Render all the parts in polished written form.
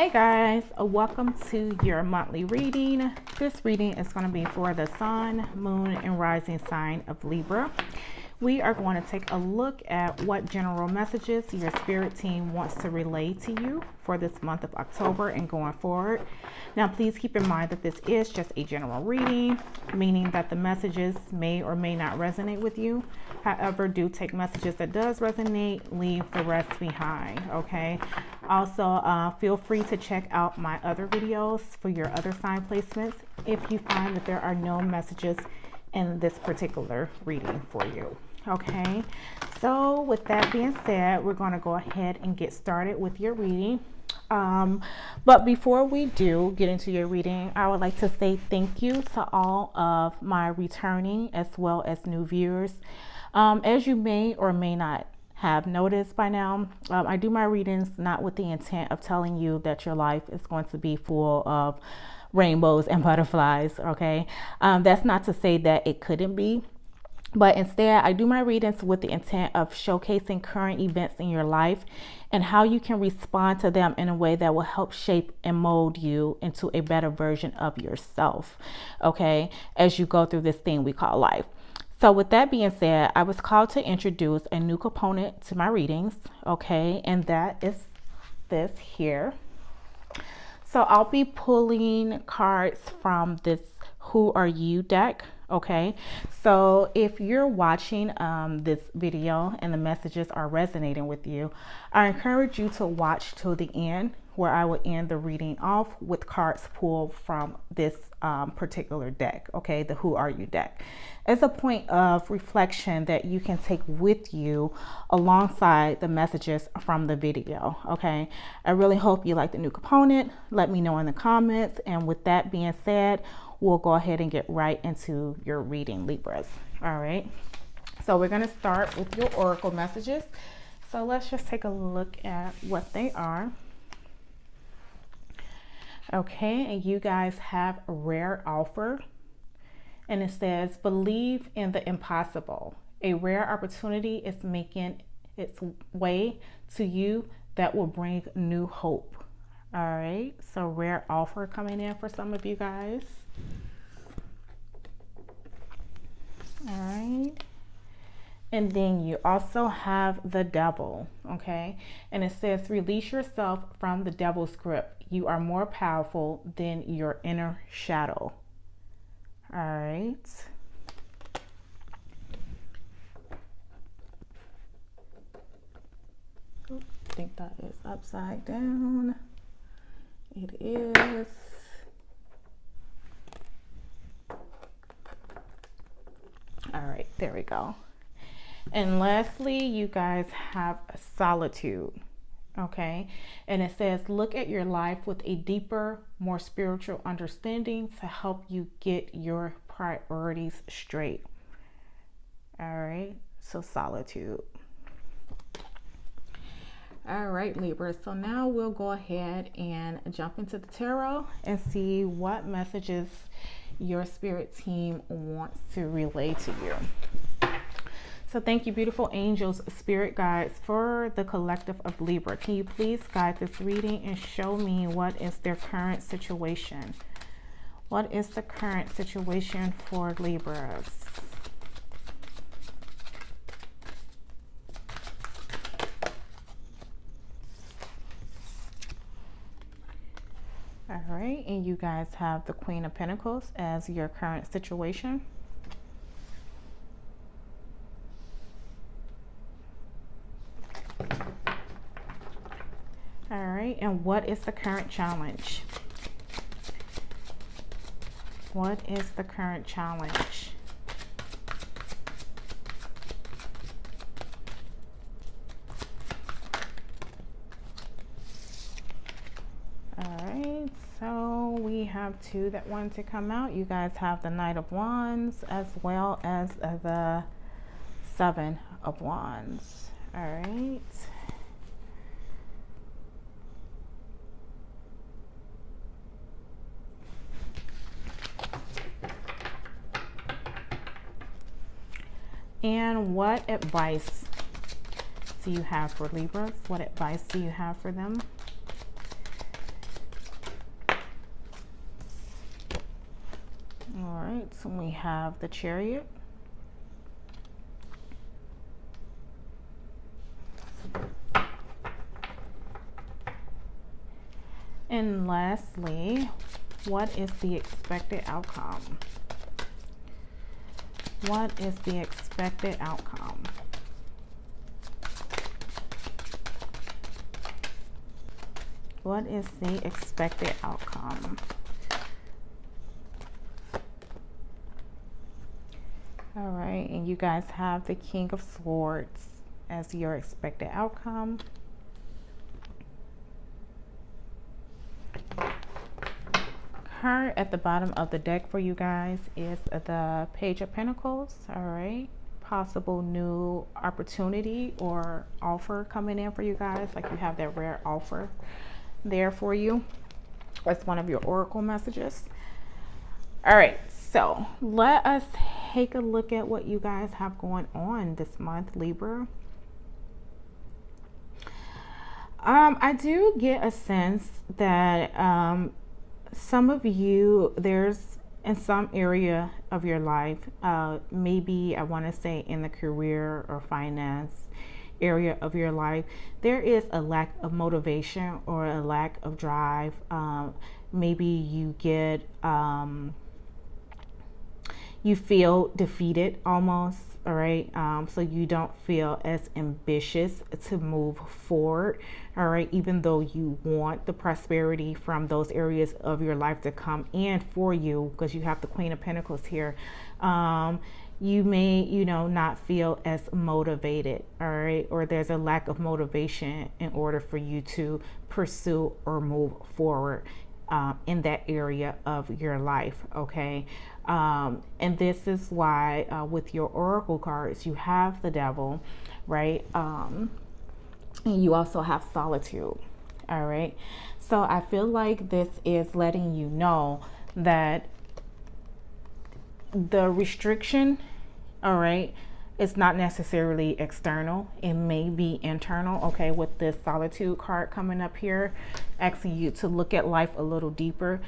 Hey guys, welcome to your monthly reading. This reading is going to be for the sun, moon, and rising sign of Libra. We are going to take a look at what general messages your spirit team wants to relay to you for this month of October and going forward. Now, please keep in mind that this is just a general reading, meaning that the messages may or may not resonate with you. However, do take messages that does resonate, leave the rest behind, okay? Also, feel free to check out my other videos for your other sign placements if you find that there are no messages in this particular reading for you. Okay, so with that being said, we're going to go ahead and get started with your reading. But before we do get into your reading, I would like to say thank you to all of my returning as well as new viewers. As you may or may not have noticed by now, I do my readings not with the intent of telling you that your life is going to be full of rainbows and butterflies. Okay, that's not to say that it couldn't be, but instead I do my readings with the intent of showcasing current events in your life and how you can respond to them in a way that will help shape and mold you into a better version of yourself, okay, as you go through this thing we call life. So with that being said, I was called to introduce a new component to my readings, okay, and that is this here. So I'll be pulling cards from this Who Are You deck, okay? So if you're watching this video and the messages are resonating with you, I encourage you to watch till the end, where I will end the reading off with cards pulled from this particular deck, okay, the Who Are You deck. It's a point of reflection that you can take with you alongside the messages from the video, okay? I really hope you like the new component. Let me know in the comments. And with that being said, we'll go ahead and get right into your reading, Libras. All right. So we're going to start with your oracle messages. So let's just take a look at what they are. Okay, and you guys have a rare offer. And it says, believe in the impossible. A rare opportunity is making its way to you that will bring new hope. All right, so rare offer coming in for some of you guys. All right. And then you also have the devil, okay? And it says, release yourself from the devil's grip. You are more powerful than your inner shadow. All right. I think that is upside down. It is. All right, there we go. And lastly, you guys have solitude, okay? And it says, look at your life with a deeper, more spiritual understanding to help you get your priorities straight. All right, so solitude. All right, Libra, so now we'll go ahead and jump into the tarot and see what messages your spirit team wants to relay to you. So thank you, beautiful angels, spirit guides, for the collective of Libra. Can you please guide this reading and show me what is their current situation? What is the current situation for Libras? All right, and you guys have the Queen of Pentacles as your current situation. All right, and what is the current challenge? What is the current challenge? All right, so we have two that want to come out. You guys have the Knight of Wands as well as the Seven of Wands. All right. And what advice do you have for Libras? What advice do you have for them? All right, so we have the Chariot. And lastly, what is the expected outcome? What is the expected outcome? What is the expected outcome? All right, and you guys have the King of Swords as your expected outcome. Card at the bottom of the deck for you guys is the Page of Pentacles. All right, possible new opportunity or offer coming in for you guys, like you have that rare offer there for you. That's one of your oracle messages. All right, so let us take a look at what you guys have going on this month, Libra. I do get a sense that some of you, there's in some area of your life, maybe I want to say in the career or finance area of your life, there is a lack of motivation or a lack of drive. Maybe you get you feel defeated almost. All right, so you don't feel as ambitious to move forward. All right, even though you want the prosperity from those areas of your life to come in for you, because you have the Queen of Pentacles here, you may, not feel as motivated. All right, or there's a lack of motivation in order for you to pursue or move forward in that area of your life. Okay. And this is why with your oracle cards, you have the Devil, right? And you also have solitude. All right. So I feel like this is letting you know that the restriction, all right, it's not necessarily external. It may be internal. Okay. With this solitude card coming up here, asking you to look at life a little deeper.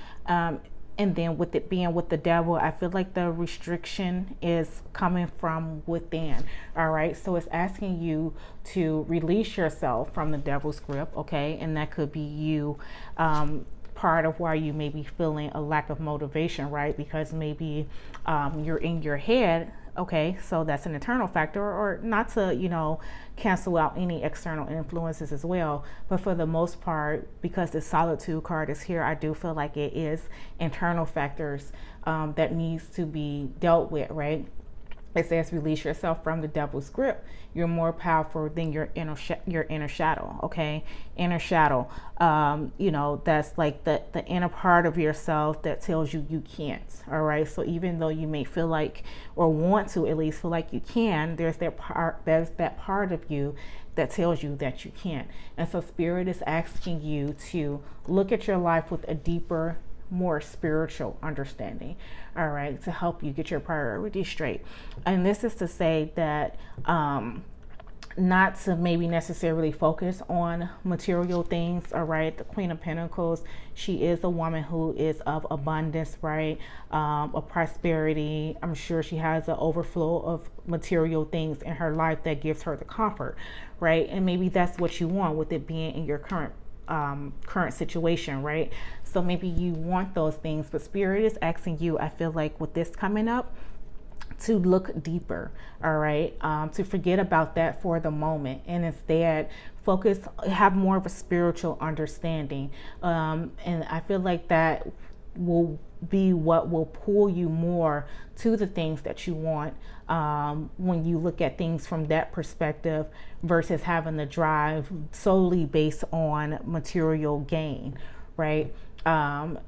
And then with it being with the Devil, I feel like the restriction is coming from within. All right. So it's asking you to release yourself from the Devil's grip. Okay. And that could be you, part of why you may be feeling a lack of motivation, right? Because maybe you're in your head. Okay, so that's an internal factor, or not to, cancel out any external influences as well. But for the most part, because the solitude card is here, I do feel like it is internal factors that needs to be dealt with, right? It says release yourself from the Devil's grip. You're more powerful than your inner shadow. Okay, inner shadow. That's like the inner part of yourself that tells you you can't. All right. So even though you may feel like, or want to at least feel like you can, there's that part of you that tells you that you can't. And so Spirit is asking you to look at your life with a deeper, more spiritual understanding, all right, to help you get your priorities straight. And this is to say that not to maybe necessarily focus on material things, all right. The Queen of Pentacles, she is a woman who is of abundance, right, of prosperity. I'm sure she has an overflow of material things in her life that gives her the comfort, right? And maybe that's what you want with it being in your current situation, right? So maybe you want those things, but Spirit is asking you, I feel like with this coming up, to look deeper, all right, to forget about that for the moment and instead focus, have more of a spiritual understanding, and I feel like that will be what will pull you more to the things that you want when you look at things from that perspective versus having the drive solely based on material gain, right?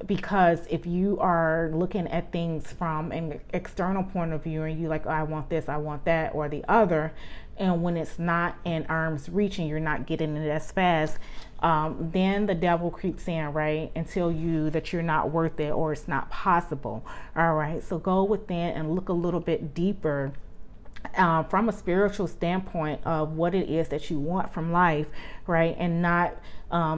Because if you are looking at things from an external point of view and you like, oh, I want this, I want that, or the other, and when it's not in arm's reach and you're not getting it as fast, then the Devil creeps in, right, and tell you that you're not worth it or it's not possible. All right, so go within and look a little bit deeper from a spiritual standpoint of what it is that you want from life, right, and not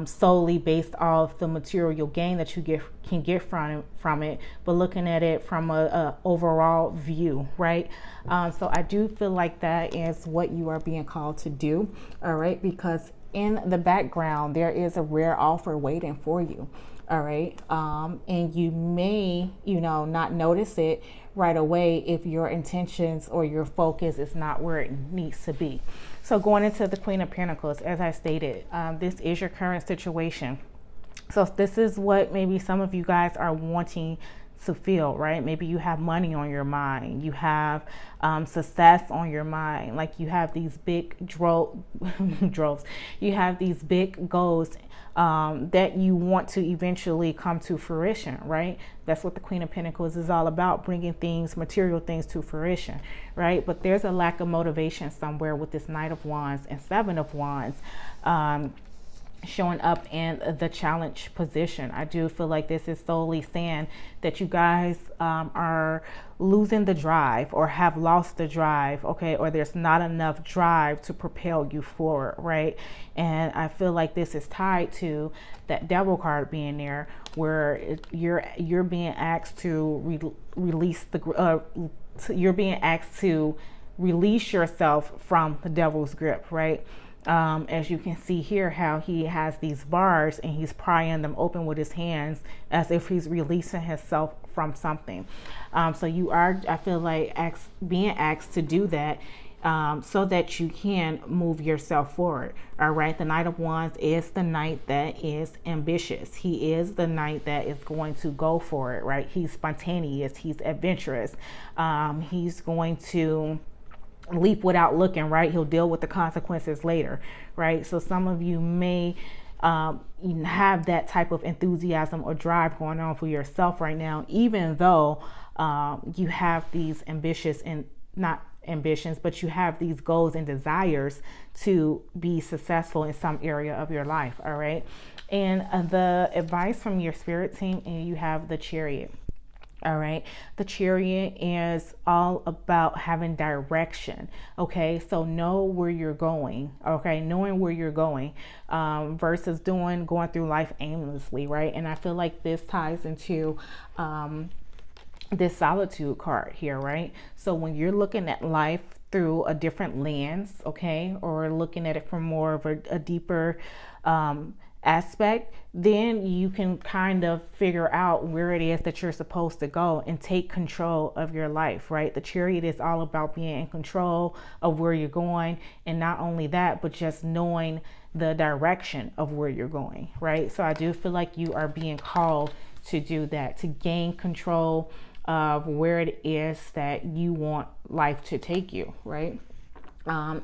solely based off the material gain that you can get from it, but looking at it from a overall view, right? So I do feel like that is what you are being called to do, all right? Because in the background, there is a rare offer waiting for you, all right? And you may, not notice it right away if your intentions or your focus is not where it needs to be. So going into the Queen of Pentacles, as I stated, this is your current situation. So this is what maybe some of you guys are wanting to feel, right? Maybe you have money on your mind, you have success on your mind, like you have these big droves, you have these big goals that you want to eventually come to fruition, right? That's what the Queen of Pentacles is all about, bringing things, material things to fruition, right? But there's a lack of motivation somewhere with this Knight of Wands and Seven of Wands showing up in the challenge position. I do feel like this is solely saying that you guys are losing the drive or have lost the drive, okay, or there's not enough drive to propel you forward, right? And I feel like this is tied to that Devil card being there, where you're being asked to release the you're being asked to release yourself from the Devil's grip, right? As you can see here, how he has these bars and he's prying them open with his hands as if he's releasing himself from something. So you are, I feel like, being asked to do that so that you can move yourself forward. All right. The Knight of Wands is the knight that is ambitious. He is the knight that is going to go for it, right? He's spontaneous. He's adventurous. He's going to leap without looking, right? He'll deal with the consequences later, right? So some of you may have that type of enthusiasm or drive going on for yourself right now, even though you have these ambitious and not ambitions, but you have these goals and desires to be successful in some area of your life, all right? And the advice from your spirit team, and you have the Chariot. All right. The Chariot is all about having direction. Okay. So know where you're going. Okay. Knowing where you're going versus going through life aimlessly. Right. And I feel like this ties into this Solitude card here. Right. So when you're looking at life through a different lens, okay, or looking at it from more of a deeper aspect, then you can kind of figure out where it is that you're supposed to go and take control of your life, right? The Chariot is all about being in control of where you're going, and not only that, but just knowing the direction of where you're going, right? So I do feel like you are being called to do that, to gain control of where it is that you want life to take you, right?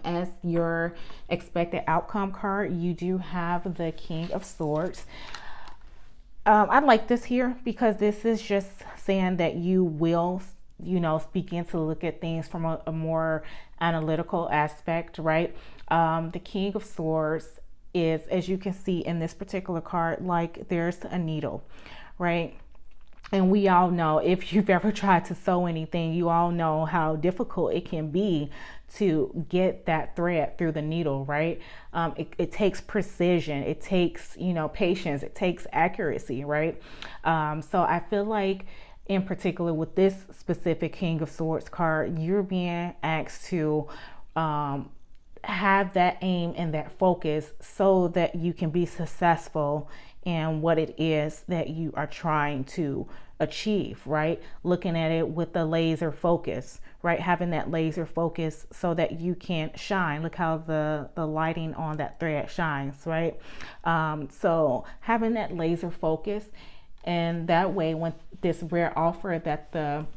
As your expected outcome card, you do have the King of Swords. I like this here because this is just saying that you will, begin to look at things from a more analytical aspect, right? The King of Swords is, as you can see in this particular card, like there's a needle, right? And we all know, if you've ever tried to sew anything, you all know how difficult it can be to get that thread through the needle, right? It takes precision, it takes, patience, it takes accuracy, right? So I feel like in particular with this specific King of Swords card, you're being asked to have that aim and that focus so that you can be successful in what it is that you are trying to achieve, right? Looking at it with the laser focus, right? Having that laser focus so that you can shine. Look how the lighting on that thread shines, right? So having that laser focus, and that way when this rare offer that the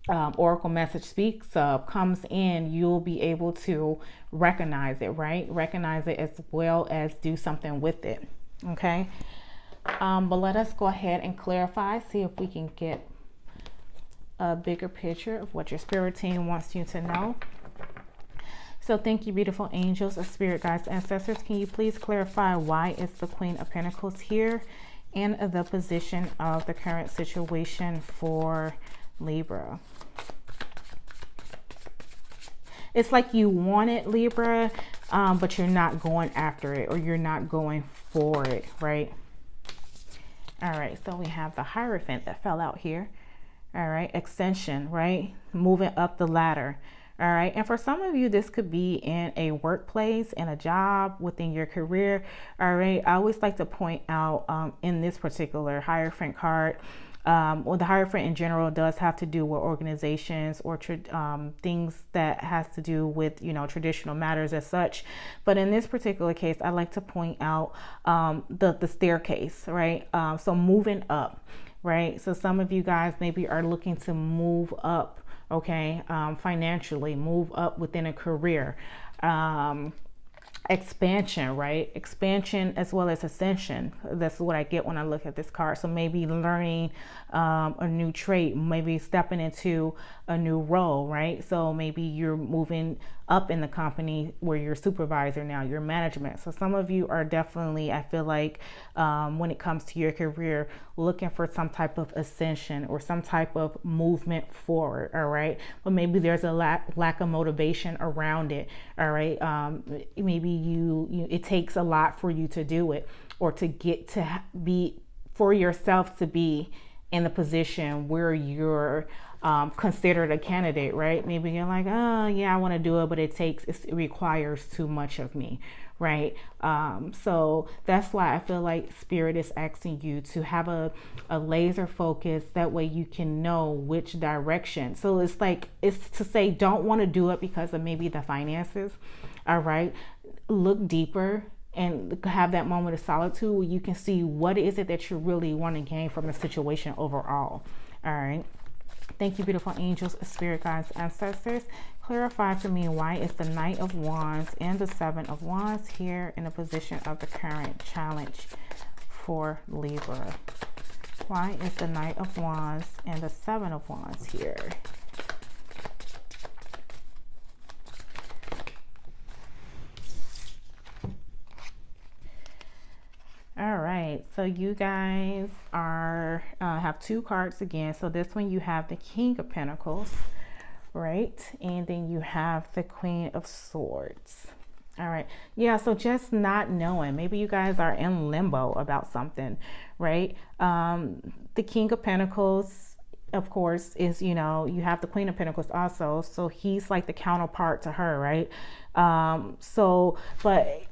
Oracle message speaks of comes in, you'll be able to recognize it, right? Recognize it as well as do something with it. Okay. But let us go ahead and clarify, see if we can get a bigger picture of what your spirit team wants you to know. So thank you, beautiful angels of spirit guides, ancestors. Can you please clarify why is the Queen of Pentacles here and the position of the current situation for Libra? It's like you want it, Libra, but you're not going after it, or you're not going forward, right? All right, so we have the Hierophant that fell out here. All right, ascension, right? Moving up the ladder. All right, and for some of you, this could be in a workplace, in a job, within your career. All right, I always like to point out in this particular Hierophant card, well, the Hierophant in general does have to do with organizations or things that has to do with, you know, traditional matters as such. But in this particular case, I like to point out the staircase, right? So moving up, right? So some of you guys maybe are looking to move up, okay, financially, move up within a career. Expansion, right? Expansion as well as ascension. That's what I get when I look at this card. So maybe learning a new trait, maybe stepping into a new role, right? So maybe you're moving up in the company where you're supervisor now, your management. So some of you are definitely, I feel like, when it comes to your career, looking for some type of ascension or some type of movement forward, all right? But maybe there's a lack of motivation around it, all right? Maybe you it takes a lot for you to do it, or to get to be, for yourself to be in the position where you're considered a candidate, right? Maybe you're like, oh yeah, I want to do it, but it requires too much of me, right? So that's why I feel like Spirit is asking you to have a laser focus. That way you can know which direction. So it's like, it's to say, don't want to do it because of maybe the finances, all right? Look deeper and have that moment of solitude where you can see what is it that you really want to gain from the situation overall. All right. Thank you, beautiful angels, spirit guides, ancestors. Clarify for me, why is the Knight of Wands and the Seven of Wands here in a position of the current challenge for Libra? Why is the Knight of Wands and the Seven of Wands here? All right, so you guys are have two cards again. So this one you have the King of Pentacles, right? And then you have the Queen of Swords. All right, yeah, so just not knowing. Maybe you guys are in limbo about something, right? The King of Pentacles, of course, is, you know, you have the Queen of Pentacles also. So he's like the counterpart to her, right? But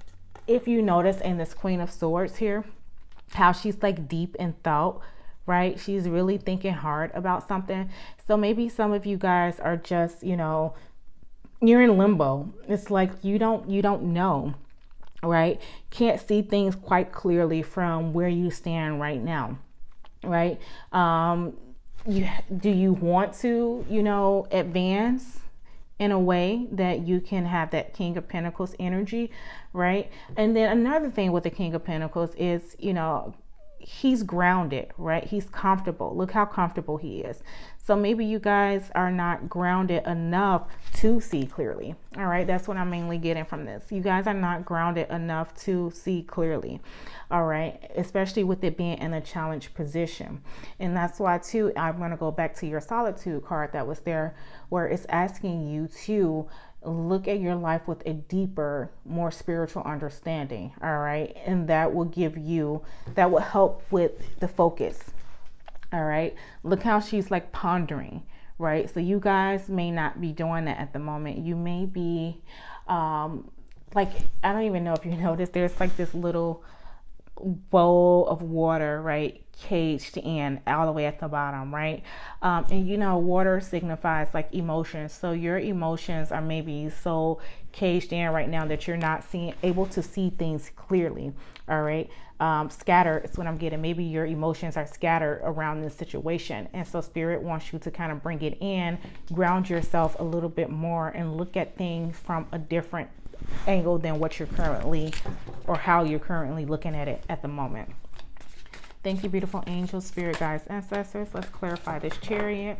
if you notice in this Queen of Swords here, how she's like deep in thought, right? She's really thinking hard about something. So maybe some of you guys are just, you know, you're in limbo. It's like you don't know, right? Can't see things quite clearly from where you stand right now, right? Do you want to, you know, advance in a way that you can have that King of Pentacles energy, right? And then another thing with the King of Pentacles is, you know, he's grounded, right? He's comfortable. Look how comfortable he is. So maybe you guys are not grounded enough to see clearly. All right, that's what I'm mainly getting from this. You guys are not grounded enough to see clearly. All right, especially with it being in a challenge position. And that's why too, I'm going to go back to your solitude card that was there, where it's asking you to look at your life with a deeper, more spiritual understanding. All right, and that will help with the focus. All right, look how she's like pondering, right? So you guys may not be doing that at the moment. You may be like, I don't even know if you noticed, there's like this little bowl of water, right, caged in all the way at the bottom, right? And you know, water signifies like emotions. So your emotions are maybe so caged in right now that you're not able to see things clearly. All right, scattered is what I'm getting. Maybe your emotions are scattered around this situation, and so Spirit wants you to kind of bring it in, ground yourself a little bit more, and look at things from a different angle than what you're currently, or how you're currently looking at it at the moment. Thank you, beautiful angels, spirit guides, ancestors. Let's clarify this Chariot.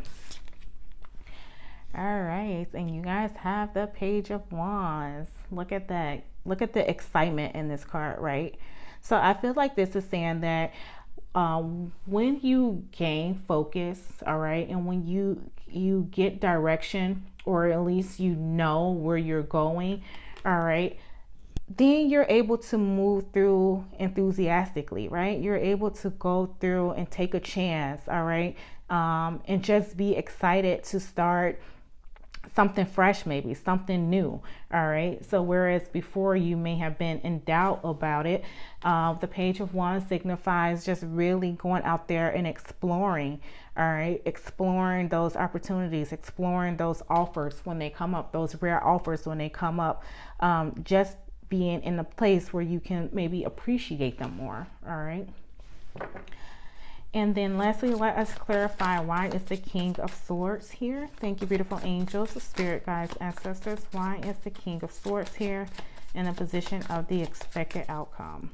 All right, and you guys have the Page of Wands. Look at that. Look at the excitement in this card, right? So I feel like this is saying that when you gain focus, all right, and when you get direction, or at least you know where you're going, all right, then you're able to move through enthusiastically, right? You're able to go through and take a chance, all right? And just be excited to start something fresh, maybe something new. All right. So whereas before you may have been in doubt about it, the Page of Wands signifies just really going out there and exploring. All right. Exploring those opportunities, exploring those offers when they come up, those rare offers when they come up. Just being in a place where you can maybe appreciate them more. All right. And then lastly, let us clarify, why is the King of Swords here? Thank you, beautiful angels, spirit guides, ancestors. Why is the King of Swords here in a position of the expected outcome?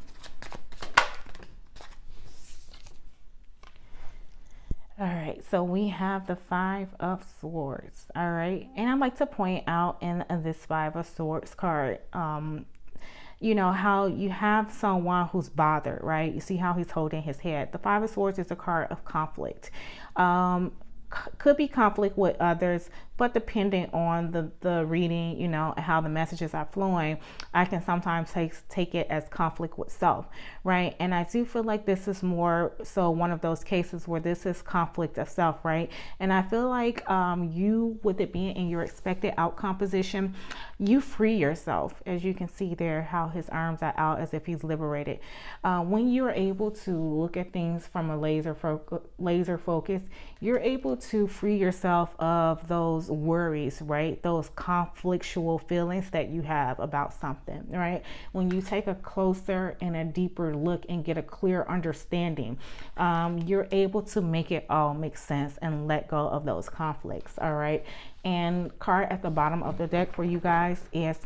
All right, so we have the Five of Swords. All right, and I'd like to point out in this Five of Swords card, you know, how you have someone who's bothered, right? You see how he's holding his head. The Five of Swords is a card of conflict. Could be conflict with others, but depending on the reading, you know, how the messages are flowing, I can sometimes take it as conflict with self, right? And I do feel like this is more so one of those cases where this is conflict of self, right? And I feel like you, with it being in your expected outcome position, you free yourself. As you can see there, how his arms are out as if he's liberated. When you're able to look at things from a laser focus, you're able to free yourself of those worries, right? Those conflictual feelings that you have about something, right? When you take a closer and a deeper look and get a clear understanding, you're able to make it all make sense and let go of those conflicts. All right. And card at the bottom of the deck for you guys is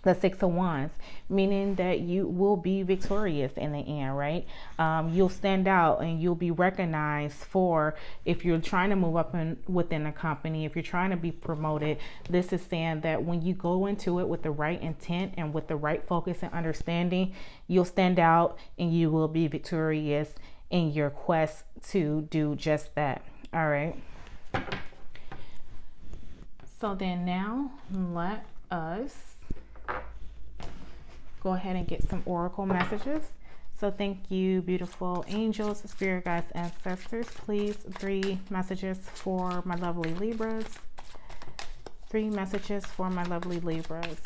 the Six of Wands, meaning that you will be victorious in the end, right? You'll stand out and you'll be recognized for, if you're trying to move up within a company, if you're trying to be promoted. This is saying that when you go into it with the right intent and with the right focus and understanding, you'll stand out and you will be victorious in your quest to do just that. All right. So then now let us go ahead and get some oracle messages. So thank you, beautiful angels, spirit guides, ancestors. Please, 3 messages for my lovely Libras. 3 messages for my lovely Libras.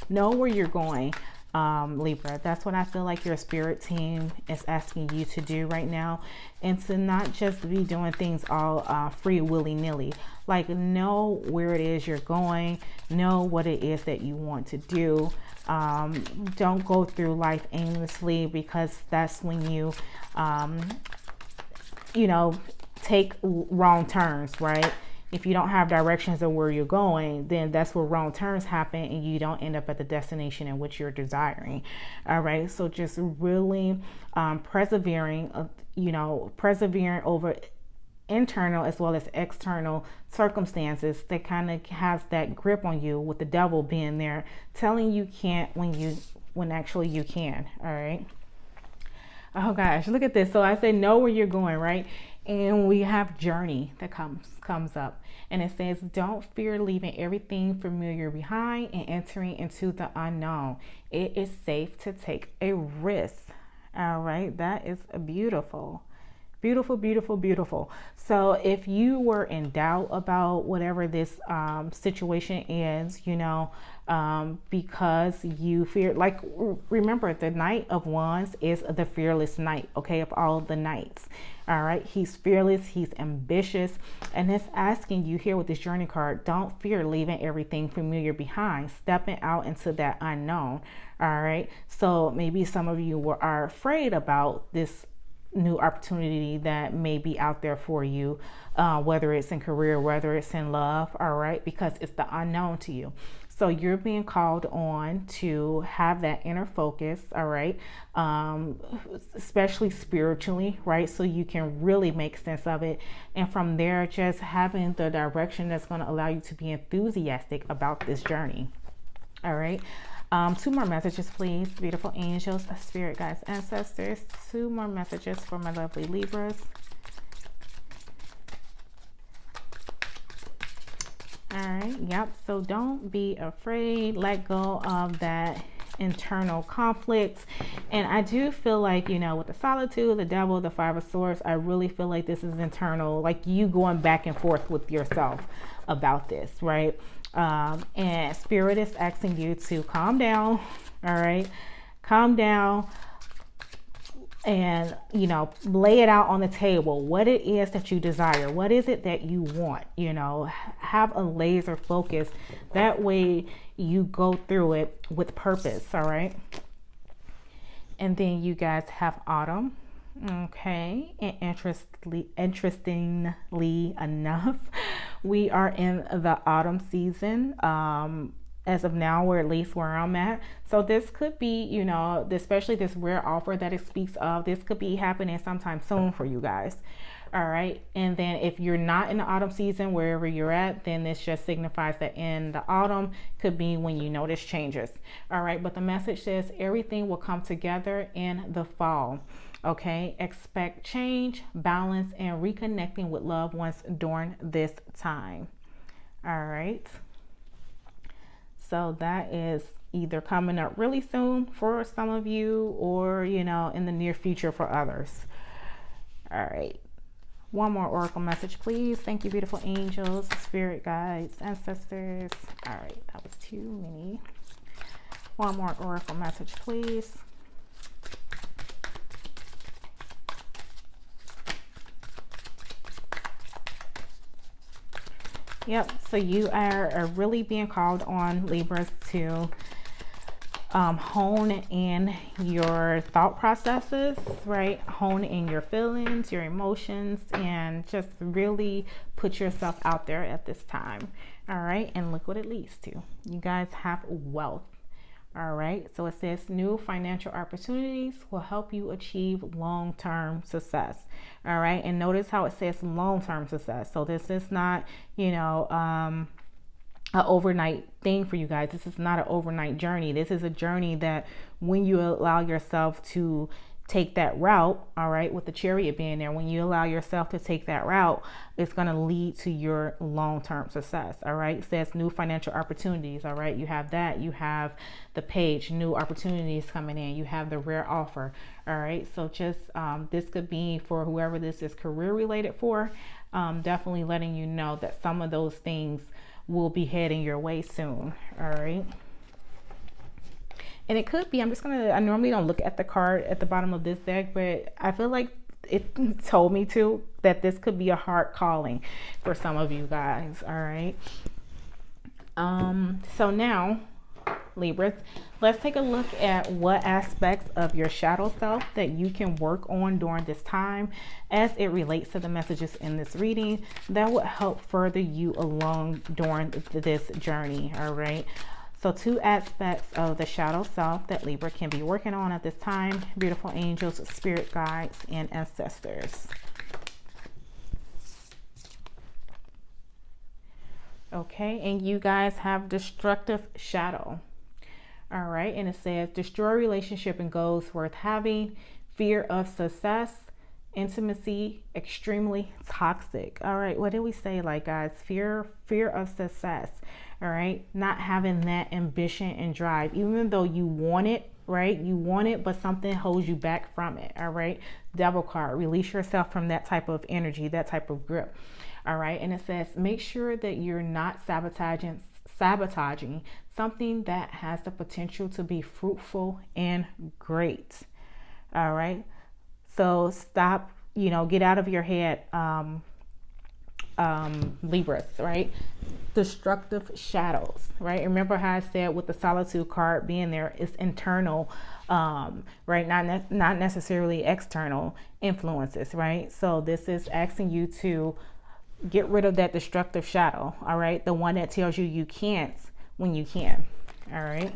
Know where you're going, Libra. That's what I feel like your spirit team is asking you to do right now, and to not just be doing things all free willy-nilly. Like, know where it is you're going, know what it is that you want to do. Don't go through life aimlessly, because that's when you you know, take wrong turns, right? If you don't have directions of where you're going, then that's where wrong turns happen and you don't end up at the destination in which you're desiring. All right. So just really persevering over internal as well as external circumstances that kind of has that grip on you, with the devil being there telling you can't when actually you can. All right. Oh gosh, look at this. So I say know where you're going, right? And we have journey that comes up, and it says, don't fear leaving everything familiar behind and entering into the unknown. It is safe to take a risk. All right, that is beautiful. Beautiful, beautiful, beautiful. So if you were in doubt about whatever this situation is, you know, because you fear, like, remember, the Knight of Wands is the fearless knight, okay, of all the knights. All right, he's fearless, he's ambitious, and it's asking you here with this journey card, don't fear leaving everything familiar behind, stepping out into that unknown. All right, so maybe some of you are afraid about this new opportunity that may be out there for you, whether it's in career, whether it's in love. All right, because it's the unknown to you. So you're being called on to have that inner focus, all right, especially spiritually, right? So you can really make sense of it. And from there, just having the direction that's going to allow you to be enthusiastic about this journey. All right. 2 more messages, please. Beautiful angels, spirit guides, ancestors. 2 more messages for my lovely Libras. All right, yep. So don't be afraid. Let go of that internal conflict. And I do feel like, you know, with the solitude, the devil, the five of swords, I really feel like this is internal, like you going back and forth with yourself about this, right? And spirit is asking you to calm down. All right, calm down, and, you know, lay it out on the table what it is that you desire. What is it that you want? You know, have a laser focus. That way you go through it with purpose. All right. And then you guys have autumn. Okay. And interestingly enough, we are in the autumn season. As of now, or at least where I'm at. So this could be, you know, especially this rare offer that it speaks of, this could be happening sometime soon for you guys. All right. And then if you're not in the autumn season, wherever you're at, then this just signifies that in the autumn could be when you notice changes. All right. But the message says everything will come together in the fall. Okay. Expect change, balance, and reconnecting with loved ones during this time. All right. So that is either coming up really soon for some of you, or, you know, in the near future for others. All right. One more oracle message, please. Thank you, beautiful angels, spirit guides, ancestors. All right. That was too many. One more oracle message, please. Yep, so you are really being called on, Libras, to hone in your thought processes, right? Hone in your feelings, your emotions, and just really put yourself out there at this time. All right, and look what it leads to. You guys have wealth. All right, so it says new financial opportunities will help you achieve long-term success. All right, and notice how it says long-term success. So this is not, you know, an overnight thing for you guys. This is not an overnight journey. This is a journey that when you allow yourself to take that route, all right, with the Chariot being there, when you allow yourself to take that route, it's going to lead to your long-term success. All right, it says new financial opportunities. All right, you have that. You have the page, new opportunities coming in. You have the rare offer. All right, so just this could be for whoever this is career related for, definitely letting you know that some of those things will be heading your way soon. All right. And it could be, I normally don't look at the card at the bottom of this deck, but I feel like it told me to, that this could be a heart calling for some of you guys. All right. So now, Libras, let's take a look at what aspects of your shadow self that you can work on during this time as it relates to the messages in this reading that would help further you along during this journey. All right. So two aspects of the shadow self that Libra can be working on at this time: beautiful angels, spirit guides, and ancestors. Okay, and you guys have destructive shadow. All right, and it says destroy relationship and goals worth having, fear of success, intimacy, extremely toxic. All right, what did we say, like, guys? Fear of success. All right, not having that ambition and drive, even though you want it, right? You want it, but something holds you back from it. All right, devil card, release yourself from that type of energy, that type of grip. All right, and it says make sure that you're not sabotaging something that has the potential to be fruitful and great. All right, so stop, you know, get out of your head, Libras, right? Destructive shadows, right? Remember how I said with the solitude card being there, it's internal, right? Not necessarily external influences, right? So this is asking you to get rid of that destructive shadow, all right? The one that tells you you can't when you can, all right?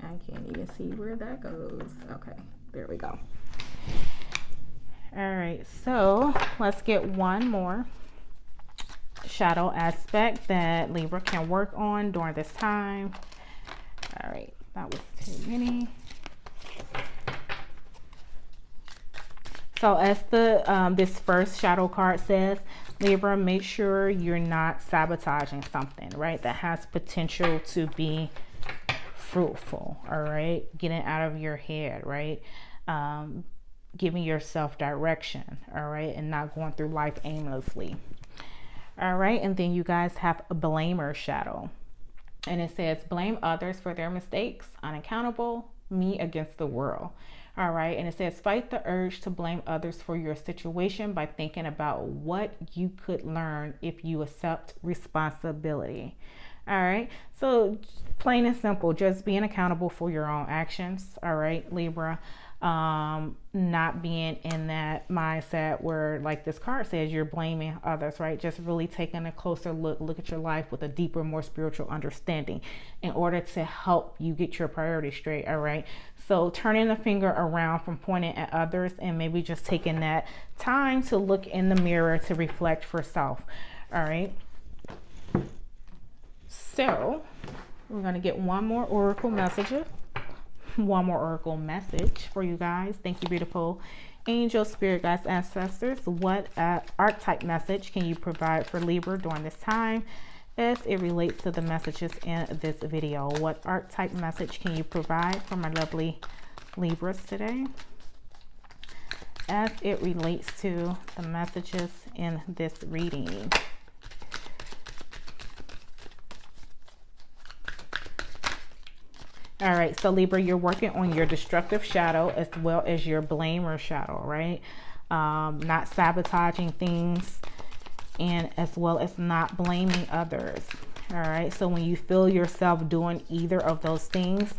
I can't even see where that goes. Okay, there we go. All right, so let's get one more shadow aspect that Libra can work on during this time. All right, that was too many. So as the this first shadow card says, Libra, make sure you're not sabotaging something, right, that has potential to be fruitful. All right, getting out of your head, right, giving yourself direction, all right, and not going through life aimlessly. All right, and then you guys have a blamer shadow, and it says blame others for their mistakes, unaccountable, me against the world. All right, and it says fight the urge to blame others for your situation by thinking about what you could learn if you accept responsibility. All right, so plain and simple, just being accountable for your own actions. All right, Libra, not being in that mindset where, like this card says, you're blaming others, right? Just really taking a closer look at your life with a deeper, more spiritual understanding in order to help you get your priorities straight. All right, so turning the finger around from pointing at others and maybe just taking that time to look in the mirror to reflect for self. All right, so we're going to get one more oracle message for you guys. Thank you, beautiful angel, spirit guides, ancestors. What archetype message can you provide for Libra during this time as it relates to the messages in this video? What archetype message can you provide for my lovely Libras today as it relates to the messages in this reading? All right, so Libra, you're working on your destructive shadow as well as your blamer shadow, right? Not sabotaging things, and as well as not blaming others. All right, so when you feel yourself doing either of those things,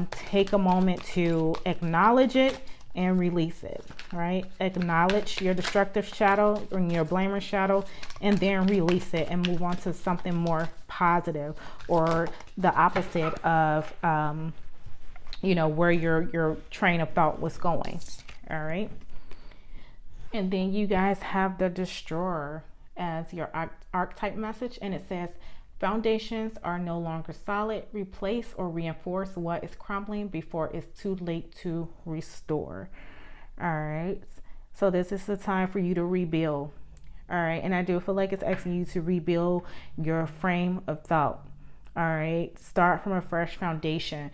take a moment to acknowledge it and release it, right? Acknowledge your destructive shadow or your blamer shadow, and then release it and move on to something more positive, or the opposite of, you know, where your train of thought was going. All right. And then you guys have the Destroyer as your archetype message, and it says foundations are no longer solid. Replace or reinforce what is crumbling before it's too late to restore. All right, so this is the time for you to rebuild. All right, and I do feel like it's asking you to rebuild your frame of thought. All right, start from a fresh foundation,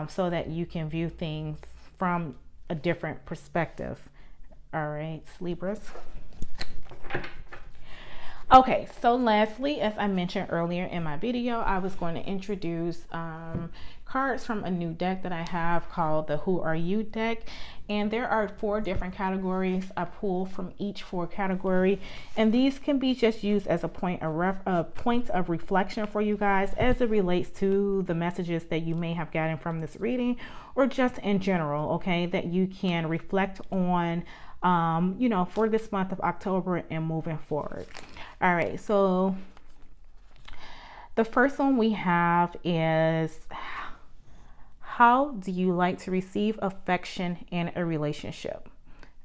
so that you can view things from a different perspective. All right, Libras. Okay, so lastly, as I mentioned earlier in my video, I was going to introduce cards from a new deck that I have called the Who Are You deck. And there are 4 different categories. I pull from each 4 category, and these can be just used as a point of reflection for you guys as it relates to the messages that you may have gotten from this reading, or just in general, okay, that you can reflect on, you know, for this month of October and moving forward. All right, so the first one we have is, how do you like to receive affection in a relationship?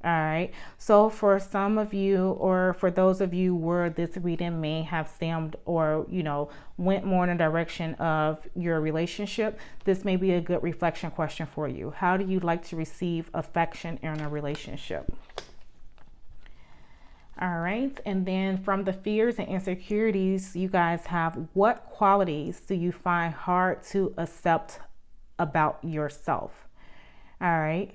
All right, so for some of you, or for those of you where this reading may have stemmed or, you know, went more in the direction of your relationship, this may be a good reflection question for you. How do you like to receive affection in a relationship? All right, and then from the fears and insecurities, you guys have, what qualities do you find hard to accept about yourself? All right,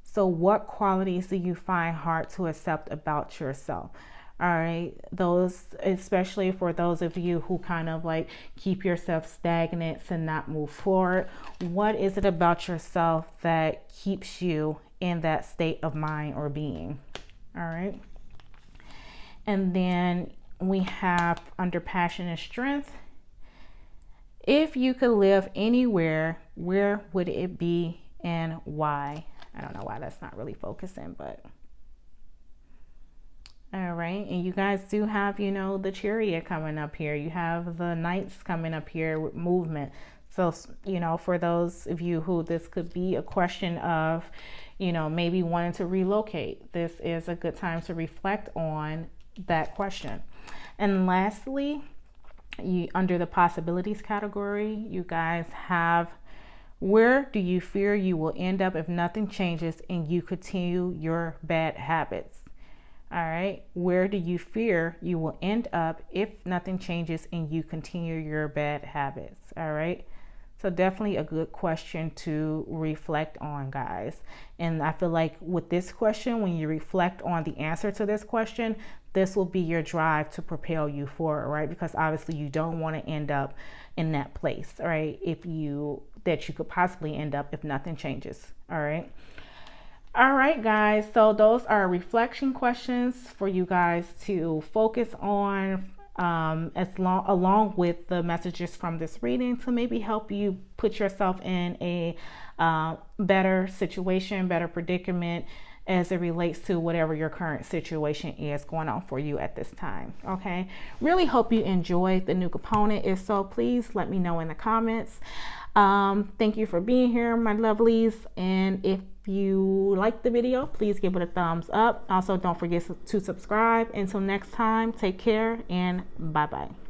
so what qualities do you find hard to accept about yourself? All right, those, especially for those of you who kind of like keep yourself stagnant and not move forward, what is it about yourself that keeps you in that state of mind or being? All right. And then we have under passion and strength, if you could live anywhere, where would it be and why? I don't know why that's not really focusing, but all right. And you guys do have, you know, the Chariot coming up here. You have the Knights coming up here with movement. So, you know, for those of you who this could be a question of, you know, maybe wanting to relocate, this is a good time to reflect on that question. And lastly, under the possibilities category, you guys have Where do you fear you will end up if nothing changes and you continue your bad habits? All right. Where do you fear you will end up if nothing changes and you continue your bad habits? All right. So definitely a good question to reflect on, guys. And I feel like with this question, when you reflect on the answer to this question, this will be your drive to propel you forward, right? Because obviously you don't want to end up in that place, right? That you could possibly end up if nothing changes. All right. All right, guys. So those are reflection questions for you guys to focus on along with the messages from this reading to maybe help you put yourself in a better situation, better predicament as it relates to whatever your current situation is going on for you at this time. Okay. Really hope you enjoyed the new component. If so, please let me know in the comments. Thank you for being here, my lovelies. And if you like the video, please give it a thumbs up. Also, don't forget to subscribe. Until next time, take care and bye-bye.